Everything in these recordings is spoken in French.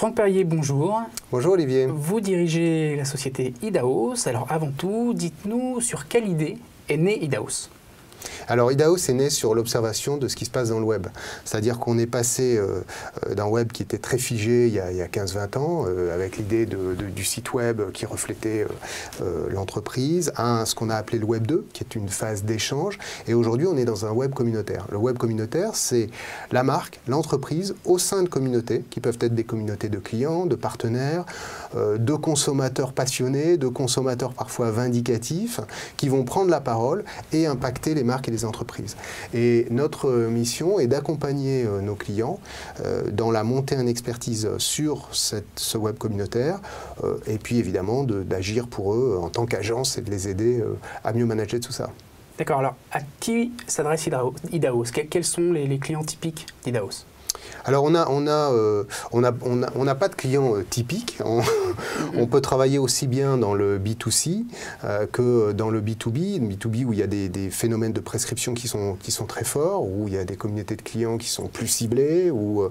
Franck Perrier, bonjour. Bonjour Olivier. Vous dirigez la société Idaos. Alors avant tout, dites-nous sur quelle idée est né Idaos? Alors Idaos est né sur l'observation de ce qui se passe dans le web. C'est-à-dire qu'on est passé d'un web qui était très figé il y a 15-20 ans, avec l'idée du site web qui reflétait l'entreprise, à ce qu'on a appelé le Web 2, qui est une phase d'échange. Et aujourd'hui, on est dans un web communautaire. Le web communautaire, c'est la marque, l'entreprise, au sein de communautés, qui peuvent être des communautés de clients, de partenaires, de consommateurs passionnés, de consommateurs parfois vindicatifs, qui vont prendre la parole et impacter les marques et les entreprises. Et notre mission est d'accompagner nos clients dans la montée en expertise sur ce web communautaire et puis évidemment d'agir pour eux en tant qu'agence et de les aider à mieux manager tout ça. D'accord, alors à qui s'adresse Idaos? Quels sont les clients typiques d'Idaos? Alors on n'a pas de clients typiques. On peut travailler aussi bien dans le B2C que dans le B2B. Le B2B où il y a des phénomènes de prescription qui sont très forts, où il y a des communautés de clients qui sont plus ciblées, où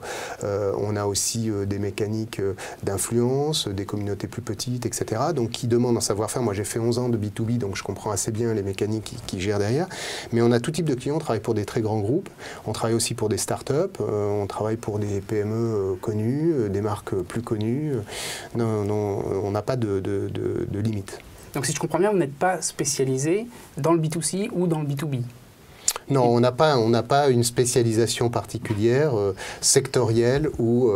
on a aussi des mécaniques d'influence, des communautés plus petites, etc. Donc qui demandent un savoir-faire. Moi j'ai fait 11 ans de B2B, donc je comprends assez bien les mécaniques qui gèrent derrière. Mais on a tout type de clients. On travaille pour des très grands groupes. On travaille aussi pour des startups. On travaille pour des PME connues, des marques plus connues. Non, on n'a pas de limite. Donc si je comprends bien, vous n'êtes pas spécialisé dans le B2C ou dans le B2B? Non, on n'a pas une spécialisation particulière, sectorielle ou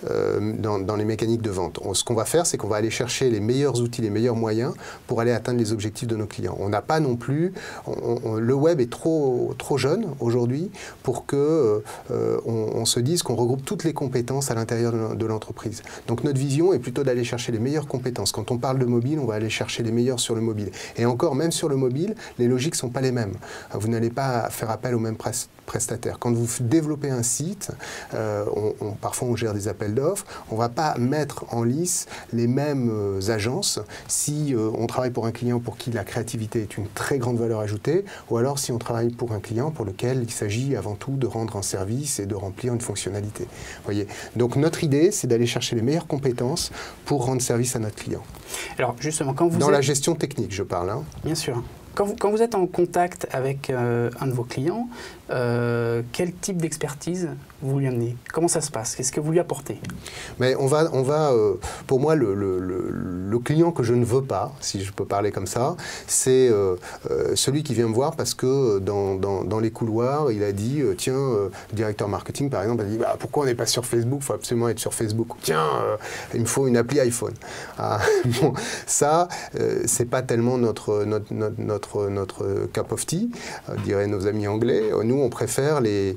dans les mécaniques de vente. Ce qu'on va faire, c'est qu'on va aller chercher les meilleurs outils, les meilleurs moyens pour aller atteindre les objectifs de nos clients. On n'a pas non plus... le web est trop jeune aujourd'hui pour que on se dise qu'on regroupe toutes les compétences à l'intérieur de l'entreprise. Donc notre vision est plutôt d'aller chercher les meilleures compétences. Quand on parle de mobile, on va aller chercher les meilleurs sur le mobile. Et encore, même sur le mobile, les logiques ne sont pas les mêmes. Vous n'allez pas faire appel aux mêmes prestataires. Quand vous développez un site, parfois on gère des appels d'offres, on ne va pas mettre en lice les mêmes agences si on travaille pour un client pour qui la créativité est une très grande valeur ajoutée, ou alors si on travaille pour un client pour lequel il s'agit avant tout de rendre un service et de remplir une fonctionnalité. Voyez. Donc notre idée, c'est d'aller chercher les meilleures compétences pour rendre service à notre client. Alors justement, quand vous Dans la gestion technique, je parle. Hein. Bien sûr. Quand vous êtes en contact avec un de vos clients, quel type d'expertise vous lui amenez? Comment ça se passe? Qu'est-ce que vous lui apportez? Mais pour moi, le client que je ne veux pas, si je peux parler comme ça, c'est celui qui vient me voir parce que dans les couloirs, il a dit, tiens, directeur marketing par exemple, a dit, pourquoi on n'est pas sur Facebook? Il faut absolument être sur Facebook. Tiens, il me faut une appli iPhone. Ah, bon, ça, c'est pas tellement notre cup of tea, diraient nos amis anglais. Nous, on préfère les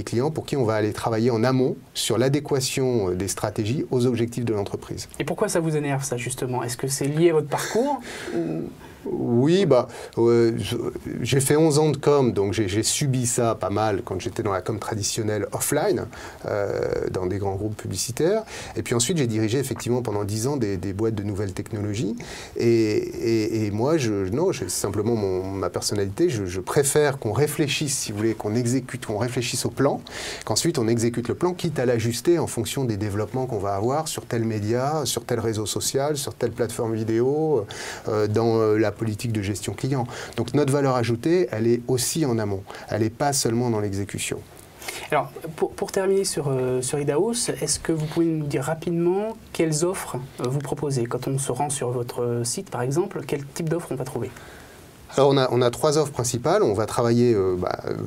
clients pour qui on va aller travailler en amont sur l'adéquation des stratégies aux objectifs de l'entreprise. Et pourquoi ça vous énerve, ça, justement? Est-ce que c'est lié à votre parcours ou... Oui, j'ai fait 11 ans de com, donc j'ai subi ça pas mal quand j'étais dans la com traditionnelle offline, dans des grands groupes publicitaires. Et puis ensuite, j'ai dirigé effectivement pendant 10 ans des boîtes de nouvelles technologies. Et moi, c'est simplement ma personnalité. Je préfère qu'on réfléchisse, si vous voulez, qu'on exécute, qu'on réfléchisse au plan, qu'ensuite on exécute le plan, quitte à l'ajuster en fonction des développements qu'on va avoir sur tel média, sur tel réseau social, sur telle plateforme vidéo, dans la politique de gestion client. Donc notre valeur ajoutée, elle est aussi en amont. Elle n'est pas seulement dans l'exécution. Alors, pour terminer sur Idaos, est-ce que vous pouvez nous dire rapidement quelles offres vous proposez? Quand on se rend sur votre site, par exemple, quel type d'offres on va trouver? Alors on a 3 offres principales. On va travailler,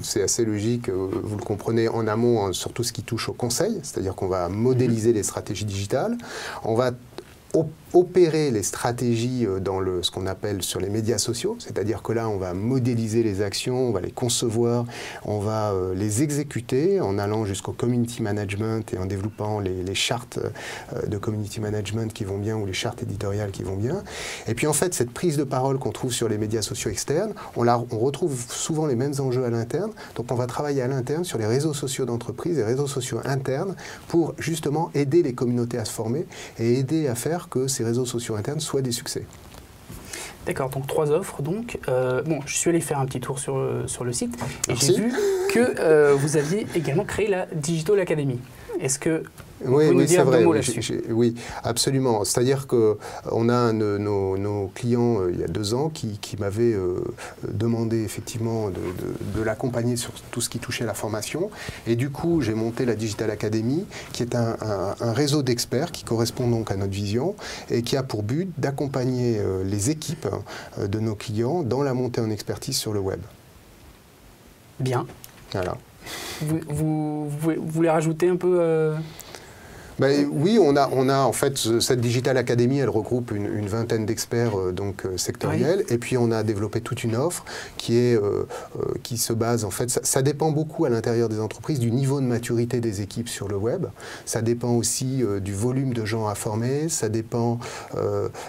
c'est assez logique, vous le comprenez, en amont sur tout ce qui touche au conseil, c'est-à-dire qu'on va modéliser les stratégies digitales. On va opérer les stratégies dans ce qu'on appelle sur les médias sociaux, c'est-à-dire que là on va modéliser les actions, on va les concevoir, on va les exécuter en allant jusqu'au community management et en développant les chartes de community management qui vont bien ou les chartes éditoriales qui vont bien. Et puis en fait cette prise de parole qu'on trouve sur les médias sociaux externes, on retrouve souvent les mêmes enjeux à l'interne, donc on va travailler à l'interne sur les réseaux sociaux d'entreprise, les réseaux sociaux internes pour justement aider les communautés à se former et aider à faire que ces réseaux sociaux internes soient des succès. D'accord, donc 3 offres. Donc, bon, je suis allé faire un petit tour sur le site et Merci. j'ai vu que vous aviez également créé la Digital Academy. Est-ce que vous Oui, pouvez nous oui, c'est dire deux vrai. mots Oui, là-dessus? oui, absolument. C'est-à-dire qu'on a un de nos clients il y a 2 ans qui m'avait demandé effectivement de l'accompagner sur tout ce qui touchait la formation. Et du coup, j'ai monté la Digital Academy, qui est un réseau d'experts qui correspond donc à notre vision et qui a pour but d'accompagner les équipes de nos clients dans la montée en expertise sur le web. Bien. Voilà. Vous voulez rajouter un peu Ben, oui, on a en fait cette Digital Academy, elle regroupe une vingtaine d'experts sectoriels, oui. Et puis on a développé toute une offre qui se base en fait, ça dépend beaucoup à l'intérieur des entreprises du niveau de maturité des équipes sur le web, ça dépend aussi du volume de gens à former, ça dépend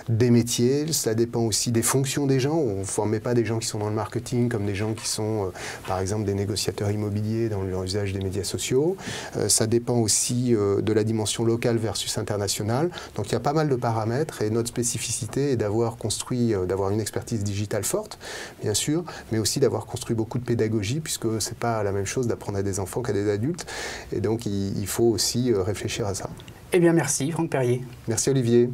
des métiers, ça dépend aussi des fonctions des gens. On ne formait pas des gens qui sont dans le marketing comme des gens qui sont par exemple des négociateurs immobiliers dans leur usage des médias sociaux, ça dépend aussi de la dimension locale versus internationale. Donc il y a pas mal de paramètres et notre spécificité est d'avoir construit, d'avoir une expertise digitale forte, bien sûr, mais aussi d'avoir construit beaucoup de pédagogie puisque c'est pas la même chose d'apprendre à des enfants qu'à des adultes. Et donc il faut aussi réfléchir à ça. Eh bien merci Franck Perrier. Merci Olivier.